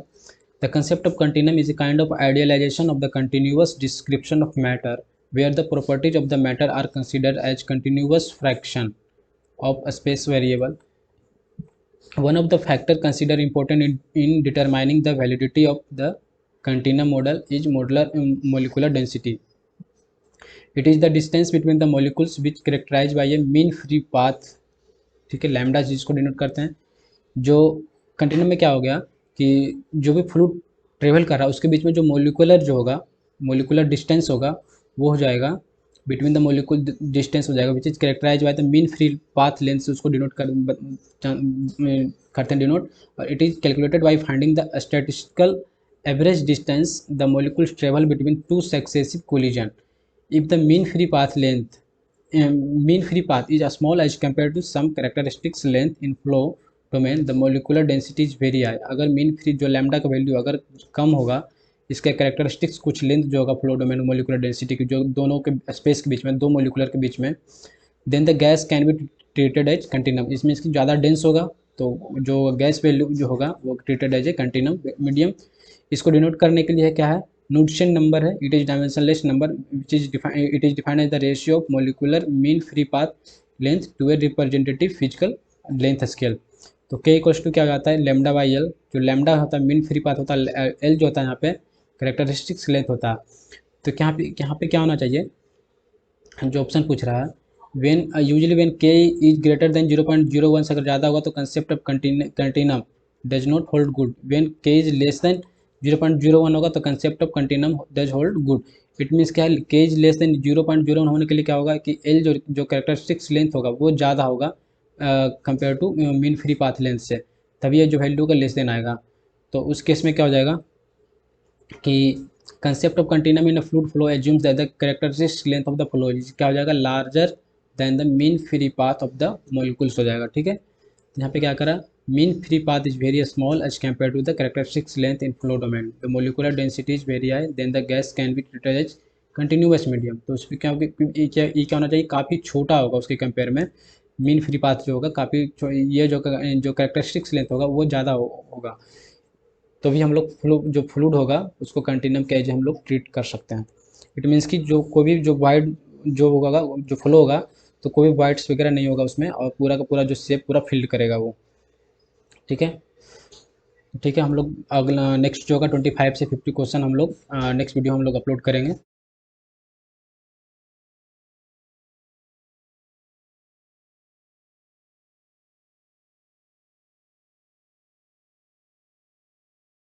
[SPEAKER 1] The concept of continuum is a kind of idealization of the continuous description of matter where the properties of the matter are considered as continuous fraction of a space variable. One of the factors considered important in determining the validity of the continuum model is molecular density. It is the distance between the molecules which characterized by a mean free path, ठीक है, लैम्डा जिसको डिनोट करते हैं। जो कंटिन्यूम में क्या हो गया कि जो भी फ्लूइड ट्रेवल कर रहा है उसके बीच में जो मोलिकुलर जो होगा, मोलिकुलर डिस्टेंस होगा, वो हो जाएगा बिटवीन द मोलिकुल डिस्टेंस हो जाएगा which is characterize by the mean free path length से उसको डिनोट करते हैं डिनोट। और it is calculated by finding the statistical average distance the molecules travel between two successive collision if the mean free path is small as compared to some characteristics length in flow domain, the molecular density is very high। अगर मीन फ्री जो लैम्डा का वैल्यू अगर कम होगा, इसके कैरेक्टरिस्टिक्स कुछ लेंथ जो होगा फ्लो डोमेन मोलिकुलर डेंसिटी की, जो दोनों के स्पेस के बीच में, दो मोलिकुलर के बीच में, then the gas can be treated as continuum. इसमें इसकी ज़्यादा डेंस होगा तो जो गैस वैल्यू जो होगा वो treated as a continuum medium. इसको डिनोट करने के लिए क्या है? Knudsen number है, it is dimensionless number which is it is defined as the ratio of molecular mean free path length to a representative physical length scale. तो के इक्वल्स टू क्या आता है? Lambda by L. जो लेमडा होता है मीन फ्री पाथ होता है, एल जो होता है यहाँ पे कैरेक्टरिस्टिक्स लेंथ होता है। तो यहाँ पे क्या होना चाहिए? जो ऑप्शन पूछ रहा है, वेन यूजली वेन के इज ग्रेटर देन 0.01 से अगर ज़्यादा होगा तो concept of continuum does not hold good. When के इज लेस देन 0.01 होगा तो concept of continuum does hold good. It means क्या है? के इज लेस देन 0.01 होने के लिए क्या होगा कि एल जो कैरेक्टरिस्टिक्स लेंथ होगा वो ज़्यादा होगा compare to mean free path length से, तभी ये जो वैल्यू का लेस देन आएगा। तो उस केस में क्या हो जाएगा कि concept of continuum in a fluid flow assumes that the characteristic length of the flow क्या हो जाएगा? Larger than the mean free path of the molecules हो जाएगा। ठीक है, तो यहाँ पे क्या करा? Mean free path is very small as compare to the characteristics length in flow domain, the molecular density is very high, then the gas can be treated as continuous medium. तो उसमें क्या होना चाहिए? काफ़ी छोटा होगा उसके कंपेयर में, मीन फ्री पाथ जो होगा काफ़ी ये जो कैरेक्टरिस्टिक्स लेंथ होगा वो ज़्यादा होगा, तो भी हम लोग जो फ्लूइड होगा उसको कंटिन्यूम के एज हम लोग ट्रीट कर सकते हैं। इट मीन्स कि जो कोई भी जो वाइड जो होगा, जो फ्लो होगा, तो कोई भी वाइड्स वगैरह नहीं होगा उसमें, और पूरा का पूरा जो शेप पूरा फिल्ड करेगा वो। ठीक है, ठीक है, हम लोग अगला नेक्स्ट जो होगा 25 से 50 क्वेश्चन हम लोग नेक्स्ट वीडियो हम लोग अपलोड करेंगे।